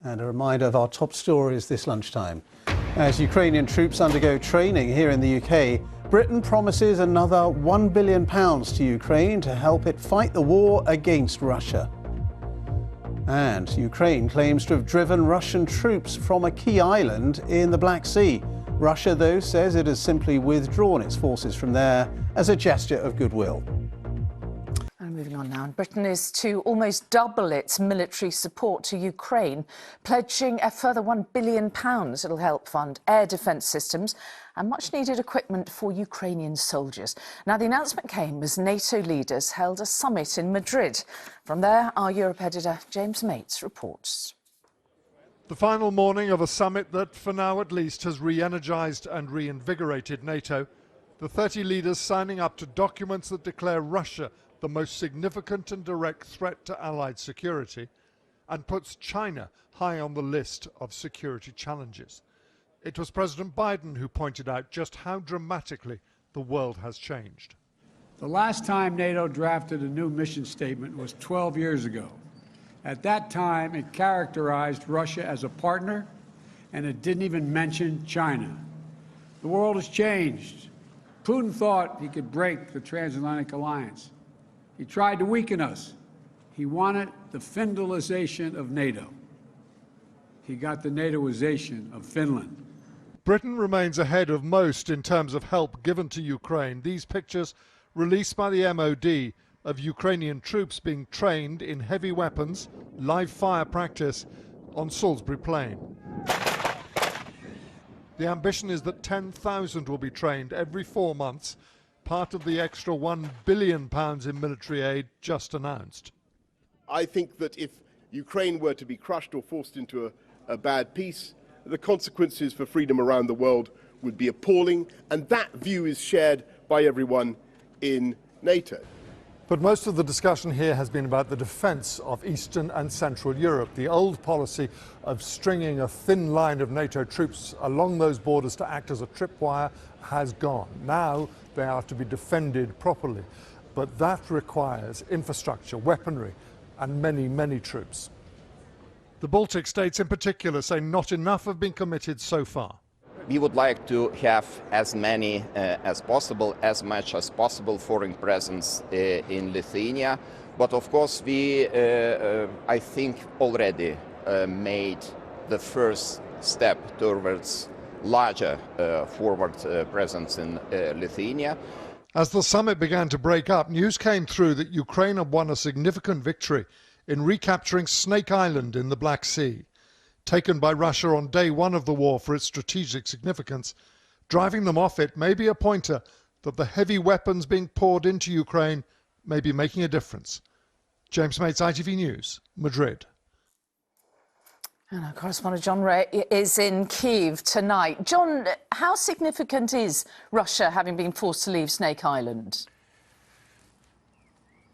And a reminder of our top stories this lunchtime. As Ukrainian troops undergo training here in the UK, Britain promises another £1 billion to Ukraine to help it fight the war against Russia. And Ukraine claims to have driven Russian troops from a key island in the Black Sea. Russia, though, says it has simply withdrawn its forces from there as a gesture of goodwill. And moving on now, Britain is to almost double its military support to Ukraine, pledging a further £1 billion. It'll help fund air defence systems and much-needed equipment for Ukrainian soldiers. Now, the announcement came as NATO leaders held a summit in Madrid. From there, our Europe editor James Mates reports. The final morning of a summit that, for now at least, has re-energised and reinvigorated NATO. The 30 leaders signing up to documents that declare Russia the most significant and direct threat to Allied security, and puts China high on the list of security challenges. It was President Biden who pointed out just how dramatically the world has changed. The last time NATO drafted a new mission statement was 12 years ago. At that time, it characterized Russia as a partner, and it didn't even mention China. The world has changed. Putin thought he could break the transatlantic alliance. He tried to weaken us. He wanted the Finlandization of NATO. He got the NATOization of Finland. Britain remains ahead of most in terms of help given to Ukraine. These pictures, released by the MOD, of Ukrainian troops being trained in heavy weapons, live fire practice on Salisbury Plain. The ambition is that 10,000 will be trained every 4 months, part of the extra £1 billion in military aid just announced. I think that if Ukraine were to be crushed or forced into a bad peace, the consequences for freedom around the world would be appalling, and that view is shared by everyone in NATO. But most of the discussion here has been about the defence of Eastern and Central Europe. The old policy of stringing a thin line of NATO troops along those borders to act as a tripwire has gone. Now they are to be defended properly. But that requires infrastructure, weaponry, and many, many troops. The Baltic states in particular say not enough have been committed so far. We would like to have as many as possible, as much as possible foreign presence in Lithuania. But of course we, I think, already made the first step towards larger forward presence in Lithuania. As the summit began to break up, news came through that Ukraine had won a significant victory in recapturing Snake Island in the Black Sea. Taken by Russia on day one of the war for its strategic significance, driving them off it may be a pointer that the heavy weapons being poured into Ukraine may be making a difference. James Mates, ITV News, Madrid. And our correspondent John Ray is in Kyiv tonight. John, how significant is Russia having been forced to leave Snake Island?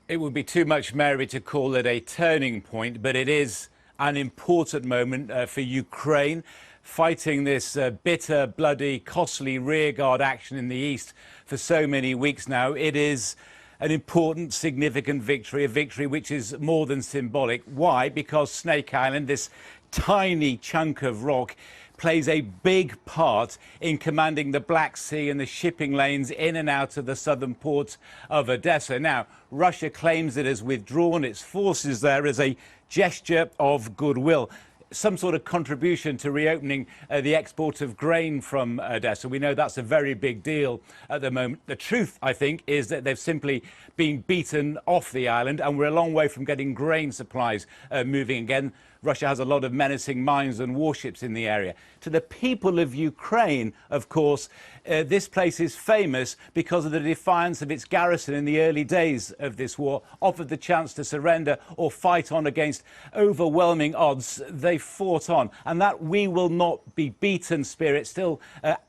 It would be too much, Mary, to call it a turning point, but it is an important moment for Ukraine, fighting this bitter, bloody, costly rearguard action in the east for so many weeks now. It is an important, significant victory, a victory which is more than symbolic. Why? Because Snake Island, this tiny chunk of rock, plays a big part in commanding the Black Sea and the shipping lanes in and out of the southern port of Odessa. Now, Russia claims it has withdrawn its forces there as a gesture of goodwill, some sort of contribution to reopening the export of grain from Odessa. We know that's a very big deal at the moment. The truth, I think, is that they've simply been beaten off the island, and we're a long way from getting grain supplies moving again. Russia has a lot of menacing mines and warships in the area. To the people of Ukraine, of course, this place is famous because of the defiance of its garrison in the early days of this war, offered the chance to surrender or fight on against overwhelming odds. They fought on, and that "we will not be beaten" spirit still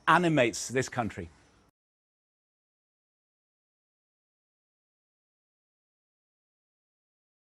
animates this country.